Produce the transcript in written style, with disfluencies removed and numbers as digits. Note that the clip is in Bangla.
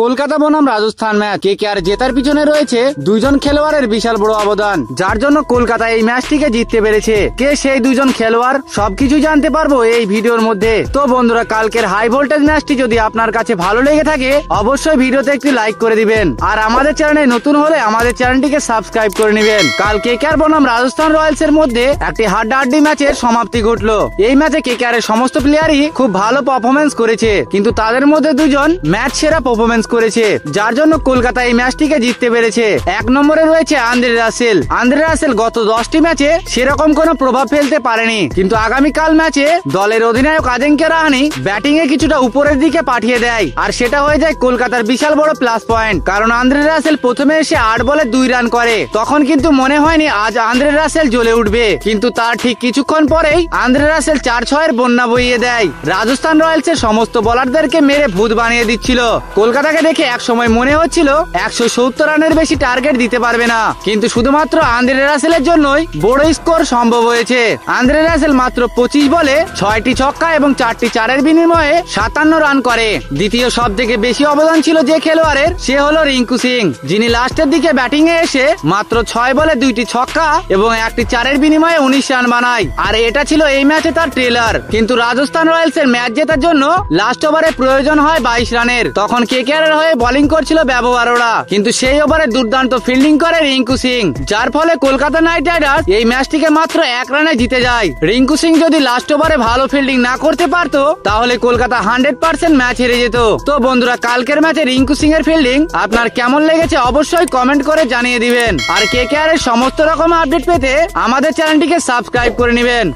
কলকাতা বনাম রাজস্থান ম্যাচ কেকেআর জেতার পিছনে রয়েছে দুইজন খেলোয়াড়ের বিশাল বড় অবদান, যার জন্য কলকাতা এই ম্যাচটিকে জিততে পেরেছে। কে সেই দুইজন খেলোয়াড় সবকিছু জানতে পারবো এই ভিডিওর মধ্যে। তো বন্ধুরা, কালকের হাই ভোল্টেজ ম্যাচটি যদি আপনার কাছে ভালো লেগে থাকে অবশ্যই ভিডিওতে একটি লাইক করে দিবেন, আর আমাদের চ্যানেলে নতুন হলে আমাদের চ্যানেলটিকে সাবস্ক্রাইব করে নেবেন। কাল কেকেআর বনাম রাজস্থান রয়্যালস এর মধ্যে একটি হাড্ডাহাড্ডি ম্যাচের সমাপ্তি ঘটলো। এই ম্যাচে কেকেআর এর সমস্ত প্লেয়ারই খুব ভালো পারফরমেন্স করেছে, কিন্তু তাদের মধ্যে দুজন ম্যাচ সেরা পারফরমেন্স করেছে, যার জন্য কলকাতা এই ম্যাচটিকে জিততে পেরেছে। এক নম্বরে রয়েছে আন্দ্রে রাসেল। আন্দ্রে রাসেল গত 10টি ম্যাচে সেরকম কোনো প্রভাব ফেলতে পারেনি, কিন্তু আগামীকাল ম্যাচে দলের অধিনায়ক আজিঙ্ক্য রাহানে ব্যাটিং এ কিছুটা উপরের দিকে পাঠিয়ে দেয়, আর সেটা হয়ে যায় কলকাতার বিশাল বড় প্লাস পয়েন্ট। কারণ আন্দ্রে রাসেল প্রথমে এসে 8 বলে 2 রান করে, তখন কিন্তু মনে হয়নি আজ আন্দ্রে রাসেল জ্বলে উঠবে, কিন্তু তার ঠিক কিছুক্ষণ পরেই আন্দ্রে রাসেল 4-6 বন্যা বইয়ে দেয়। রাজস্থান রয়্যালস এর সমস্ত বোলারদেরকে মেরে ভূত বানিয়ে দিচ্ছিল। কলকাতাকে দেখে এক সময় মনে হচ্ছিল 170 রানের বেশি টার্গেট দিতে পারবে না, কিন্তু শুধুমাত্র আন্দ্রে রাসেলের জন্যই বড় স্কোর সম্ভব হয়েছে। আন্দ্রে রাসেল মাত্র 25 বলে 6টি ছক্কা এবং 4টি চারের বিনিময়ে 57 রান করে। দ্বিতীয় সব থেকে বেশি অবদান ছিল যে খেলোয়াড়ের, সে হলো রিঙ্কু সিং, যিনি লাস্টের দিকে ব্যাটিং এ এসে মাত্র 6 বলে 2টি ছক্কা এবং 1টি চারের বিনিময়ে 19 রান বানায়, আর এটা ছিল এই ম্যাচে তার ট্রেলার। কিন্তু রাজস্থান রয়্যালস এর ম্যাচ জেতার জন্য লাস্ট ওভারে প্রয়োজন হয় 22 রানের। তখন কেকেআর এর হয়ে বোলিং করছিল ব্যবহাররা, কিন্তু সেই ওভারে দুর্দান্ত ফিল্ডিং করে রিঙ্কু সিং, যার ফলে কলকাতা নাইট রাইডার্স এই ম্যাচটিকে মাত্র 1 রানে জিতে যায়। রিঙ্কু সিং যদি লাস্ট ওভারে ভালো ফিল্ডিং না করতে পারতো তাহলে কলকাতা 100% ম্যাচ হেরে যেত। তো বন্ধুরা, কালকের ম্যাচে রিঙ্কু সিং এর ফিল্ডিং আপনার কেমন লেগেছে অবশ্যই কমেন্ট করে জানিয়ে দিবেন, আর কেকেআর এর সমস্ত রকম আপডেট পেতে আমাদের চ্যানেলটিকে সাবস্ক্রাইব করে নেবেন।